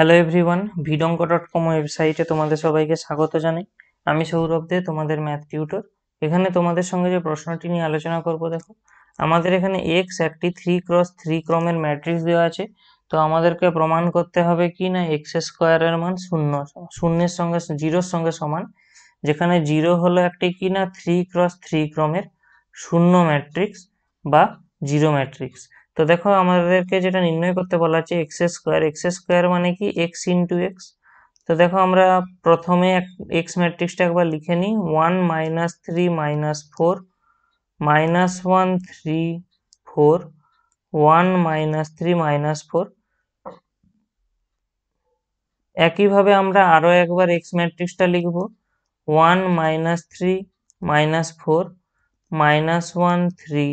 Hello everyone, vidonko.com ওয়েবসাইটে তোমাদের সবাইকে স্বাগত জানাই। আমি সৌরভ দে, তোমাদের ম্যাথ টিউটর। এখানে তোমাদের সঙ্গে যে প্রশ্নটি নিয়ে আলোচনা করব, দেখো আমাদের এখানে এক্স একটি 3x3 ক্রমের ম্যাট্রিক্স দেওয়া আছে। তো আমাদেরকে প্রমাণ করতে হবে কি না এক্স স্কোয়ারের মান শূন্যের সঙ্গে জিরোর সঙ্গে সমান, যেখানে জিরো হলো একটি কি না 3x3 ক্রমের শূন্য ম্যাট্রিক্স বা জিরো ম্যাট্রিক্স। তো দেখো আমাদেরকে যেটা নির্ণয় করতে বলা আছে এক্স স্কোয়ার মানে কি এক্স ইন্টু এক্স। তো দেখো আমরা প্রথমে এক্স ম্যাট্রিক্সটা একবার লিখে নিই। 1 - 3 - 4 -1 3 4 1 - 3 - 4। একইভাবে আমরা আরো একবার এক্স ম্যাট্রিক্সটা লিখব। 1 - 3 - 4 -1 3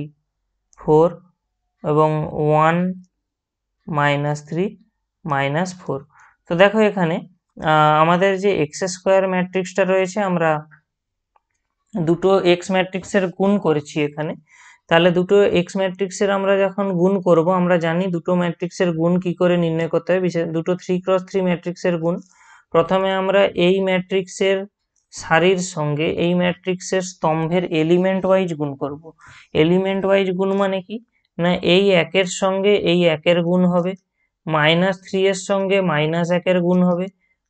4 এবং 1 - 3 - 4। তো দেখো এখানে আমাদের যে এক্স স্কোয়ার ম্যাট্রিক্সটা রয়েছে, আমরা দুটো এক্স ম্যাট্রিক্সের গুণ করেছি এখানে। তাহলে দুটো এক্স ম্যাট্রিক্সের আমরা যখন গুণ করব, আমরা জানি দুটো ম্যাট্রিক্সের গুণ কি করে নির্ণয় করতে হবে, বিশেষ দুটো 3x3 ম্যাট্রিক্সের গুণ। প্রথমে আমরা এই ম্যাট্রিক্সের সারির সঙ্গে এই ম্যাট্রিক্সের স্তম্ভের এলিমেন্ট ওয়াইজ গুণ করব। এলিমেন্ট ওয়াইজ গুণ মানে কি না, এই একের সঙ্গে এই একের গুণ হবে, -3 এর সঙ্গে -1 গুণ হবে,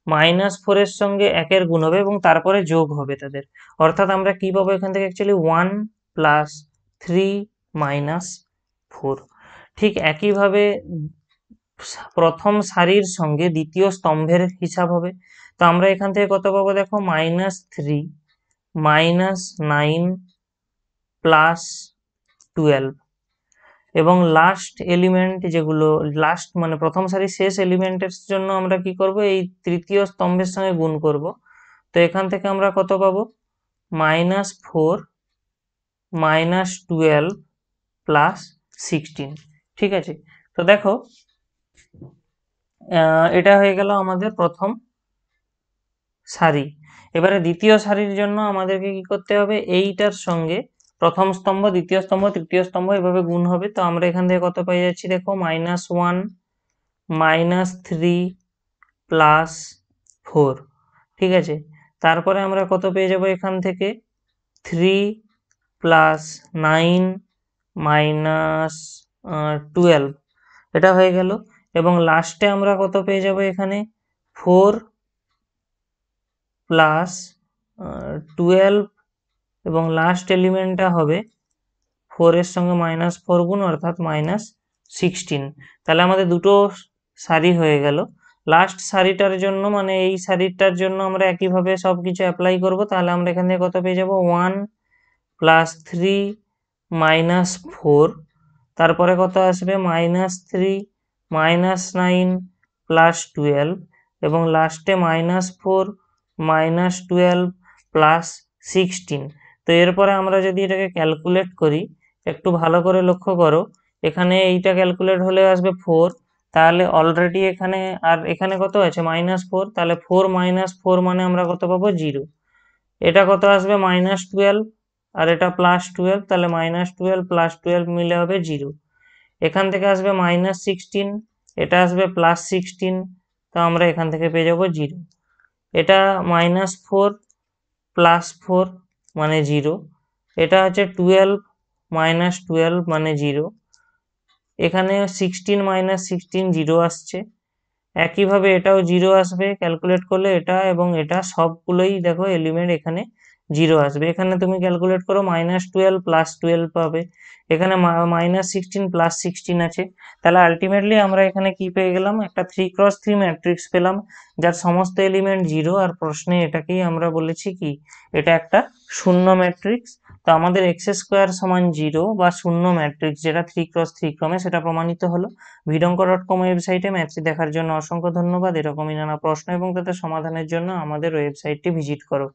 -4 এর সঙ্গে একের গুণ হবে এবং তারপরে যোগ হবে তাদের। অর্থাৎ আমরা কি পাবো এখান থেকে, অ্যাকচুয়ালি 1 + 3 - 4। ঠিক একইভাবে প্রথম সারির সঙ্গে দ্বিতীয় স্তম্ভের হিসাব হবে। তো আমরা এখান থেকে কত পাবো, দেখো -3 -9 +12 এবং লাস্ট এলিমেন্ট যেগুলো লাস্ট মানে প্রথম সারির শেষ এলিমেন্টের জন্য আমরা কি করব, এই তৃতীয় স্তম্ভের সঙ্গে গুণ করব। তো এখান থেকে আমরা কত পাবো, -4 -12 +16। ঠিক আছে, তো দেখো এটা হয়ে গেল আমাদের প্রথম সারি। এবারে দ্বিতীয় সারির জন্য আমাদেরকে কি করতে হবে, এইটার সঙ্গে প্রথম স্তম্ভ, দ্বিতীয় স্তম্ভ, তৃতীয় স্তম্ভ এভাবে গুণ হবে। তো আমরা এখান থেকে কত পেয়ে যাচ্ছি, দেখো -1 -3 +4। ঠিক আছে, তারপরে আমরা কত পেয়ে যাব এখান থেকে, 3 + 9 -12, এটা হয়ে গেল। এবং লাস্টে আমরা কত পেয়ে যাব এখানে, 4 + 12 এবং লাস্ট এলিমেন্টটা হবে 4 এর সঙ্গে -4 গুণ, অর্থাৎ -16। তাহলে আমাদের দুটো সারি হয়ে গেল। লাস্ট সারিটার জন্য মানে এই সারিটার জন্য আমরা একইভাবে সবকিছু অ্যাপ্লাই করব। তাহলে আমরা এখান থেকে কত পেয়ে যাব, 1 + 3 -4, তারপরে কত আসবে, -3 -9 +12 এবং লাস্টে -4 -12 +16। তো এরপরে আমরা যদি এটাকে ক্যালকুলেট করি, একটু ভালো করে লক্ষ্য করো, এখানে এইটা ক্যালকুলেট হলে আসবে 4। তাহলে অলরেডি এখানে আর এখানে কত আছে, -4। তাহলে 4 - 4 মানে আমরা কত পাবো, 0। এটা কত আসবে, -12 আর এটা +12, তাহলে -12 +12 মিলে হবে 0। এখান থেকে আসবে -16, এটা আসবে +16, তো আমরা এখান থেকে পেয়ে যাবো 0। এটা -4 +4 মানে 0, এটা হচ্ছে 12 - 12 মানে 0, এখানে 16 - 16 0 আসছে। একইভাবে এটাও 0 আসবে ক্যালকুলেট করলে, এটা এবং এটা সবগুলোই দেখো এলিমেন্ট এখানে 0 আসবে। এখানে তুমি ক্যালকুলেট করো -12 +12 পাবে, এখানে -16 +16 আছে। তাহলে আলটিমেটলি আমরা এখানে কি পেয়ে গেলাম, একটা 3x3 ম্যাট্রিক্স পেলাম যার সমস্ত এলিমেন্ট 0। আর প্রশ্নে এটাকেই আমরা বলেছি কি, এটা একটা শূন্য ম্যাট্রিক্স। তো আমাদের x² সমান 0 বা শূন্য ম্যাট্রিক্স যেটা 3x3 ক্রমে, সেটা প্রমাণিত হলো। vidonko.com ওয়েবসাইটে ম্যাথটি দেখার জন্য অসংখ্য ধন্যবাদ। এরকমই নানা প্রশ্ন এবং তাদের সমাধানের জন্য আমাদের ওয়েবসাইটটি ভিজিট করো।